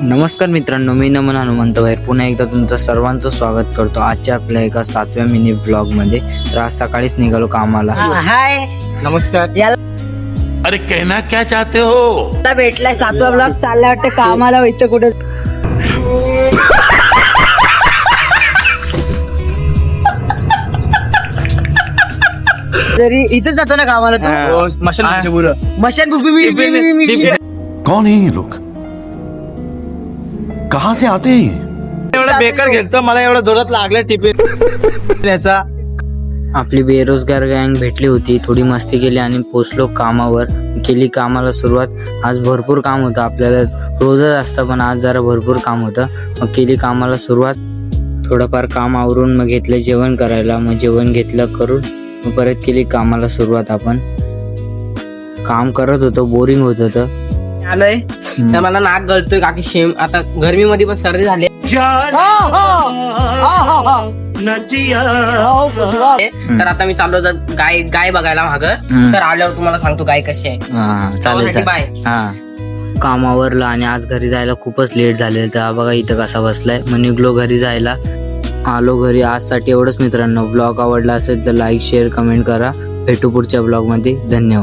नमस्कार मित्रांनो, मी नमन हनुमंत बाहेर पुन्हा एकदा तुमचं सर्वांचं स्वागत करतो आजच्या आपल्या एका 7व्या मिनी ब्लॉग मध्ये। तर आज सकाळीच निघालो कामाला। हाय नमस्कार। अरे कहना क्या चाहते हो? याला भेटलाय 7वा ब्लॉग चालला वाटतं कामाला इथं कुठे तरी इथं जातो ना कामाला तो मशन बुबी कौन है ये लोग, कहाँ से आते हैं ये? एवढा बेकार घेतो मला एवढा जोरात लागला टिफिन याचा। आपली बेरोजगार गँग भेटली होती, थोडी मस्ती केली आणि पोचलो कामावर। केली कामाला सुरुवात। आज भरपूर काम होतं, आपल्याला रोजच असतं पण आज जरा भरपूर काम होतं। मग केली कामाला सुरुवात। थोडंफार काम आवरून मग घेतलं जेवण करायला। मग जेवण घेतलं करून मग परत केली कामाला सुरुवात। आपण काम करत होतो, बोरिंग होत होतं। आलोय तर मला नाक गळतोय काकी शेम। आता गरमीमध्ये पण सर्दी झाली तर आता मी चाललो गाय बघायला माग। तर आल्यावर तुम्हाला सांगतो गाय कशी आहे। चालेल बाय। कामावरला आणि आज घरी जायला खूपच लेट झालेलं। तर हा बघा इथं कसा बसलाय। मग निघलो घरी जायला। आलो घरी। आजसाठी एवढंच मित्रांनो। ब्लॉग आवडला असेल तर लाईक शेअर कमेंट करा। भेटू पुढच्या ब्लॉग मध्ये। धन्यवाद।